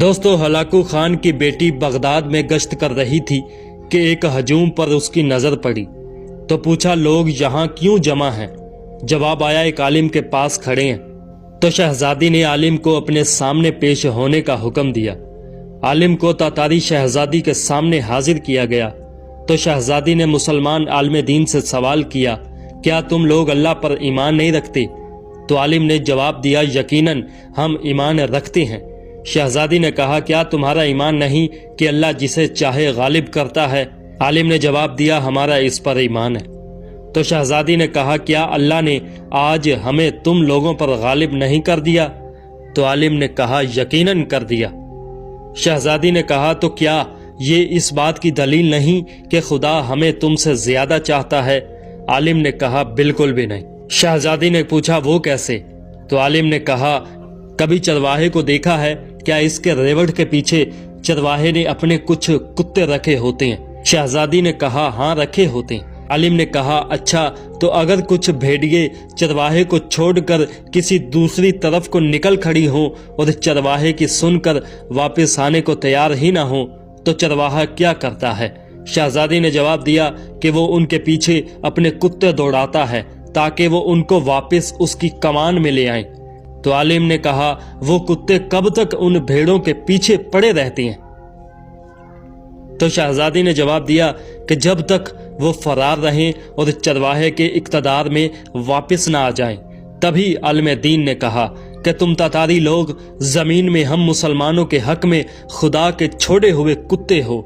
دوستو، Hulagu Khan کی بیٹی بغداد میں گشت کر رہی تھی کہ ایک ہجوم پر اس کی نظر پڑی تو پوچھا لوگ یہاں کیوں جمع ہیں؟ جواب آیا ایک عالم کے پاس کھڑے ہیں۔ تو شہزادی نے عالم کو اپنے سامنے پیش ہونے کا حکم دیا۔ عالم کو تاتاری شہزادی کے سامنے حاضر کیا گیا تو شہزادی نے مسلمان عالم دین سے سوال کیا، کیا تم لوگ اللہ پر ایمان نہیں رکھتے؟ تو عالم نے جواب دیا، یقیناً ہم ایمان رکھتے ہیں۔ شہزادی نے کہا، کیا تمہارا ایمان نہیں کہ اللہ جسے چاہے غالب کرتا ہے؟ عالم نے جواب دیا، ہمارا اس پر ایمان ہے۔ تو شہزادی نے کہا، کیا اللہ نے آج ہمیں تم لوگوں پر غالب نہیں کر دیا؟ تو عالم نے کہا، یقیناً کر دیا۔ شہزادی نے کہا، تو کیا یہ اس بات کی دلیل نہیں کہ خدا ہمیں تم سے زیادہ چاہتا ہے؟ عالم نے کہا، بالکل بھی نہیں۔ شہزادی نے پوچھا، وہ کیسے؟ تو عالم نے کہا، کبھی چرواہے کو دیکھا ہے؟ کیا اس کے ریوڑ کے پیچھے چرواہے نے اپنے کچھ کتے رکھے ہوتے ہیں؟ شہزادی نے کہا، ہاں رکھے ہوتے ہیں۔ عالم نے کہا، اچھا تو اگر کچھ بھیڑیے چرواہے کو چھوڑ کر کسی دوسری طرف کو نکل کھڑی ہوں اور چرواہے کی سن کر واپس آنے کو تیار ہی نہ ہوں تو چرواہا کیا کرتا ہے؟ شہزادی نے جواب دیا کہ وہ ان کے پیچھے اپنے کتے دوڑاتا ہے تاکہ وہ ان کو واپس اس کی کمان میں لے آئیں۔ تو عالم نے کہا، وہ کتے کب تک ان بھیڑوں کے پیچھے پڑے رہتے ہیں؟ تو شہزادی نے جواب دیا کہ جب تک وہ فرار رہیں اور چرواہے کے اقتدار میں واپس نہ آ جائیں۔ تبھی عالم دین نے کہا کہ تم تاتاری لوگ زمین میں ہم مسلمانوں کے حق میں خدا کے چھوڑے ہوئے کتے ہو۔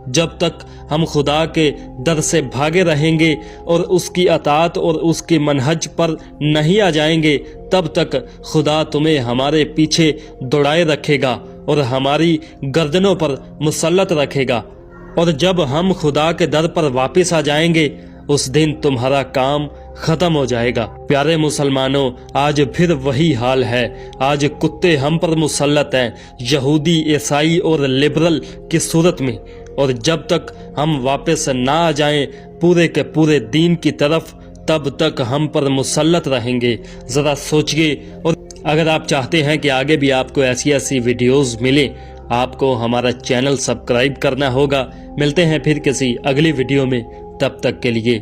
جب تک ہم خدا کے در سے بھاگے رہیں گے اور اس کی اطاعت اور اس کے منہج پر نہیں آ جائیں گے، تب تک خدا تمہیں ہمارے پیچھے دوڑائے رکھے گا اور ہماری گردنوں پر مسلط رکھے گا، اور جب ہم خدا کے در پر واپس آ جائیں گے اس دن تمہارا کام ختم ہو جائے گا۔ پیارے مسلمانوں، آج پھر وہی حال ہے۔ آج کتے ہم پر مسلط ہیں، یہودی، عیسائی اور لبرل کی صورت میں، اور جب تک ہم واپس نہ آ جائیں پورے کے پورے دین کی طرف تب تک ہم پر مسلط رہیں گے۔ ذرا سوچئے، اور اگر آپ چاہتے ہیں کہ آگے بھی آپ کو ایسی ویڈیوز ملیں، آپ کو ہمارا چینل سبسکرائب کرنا ہوگا۔ ملتے ہیں پھر کسی اگلی ویڈیو میں، تب تک کے لیے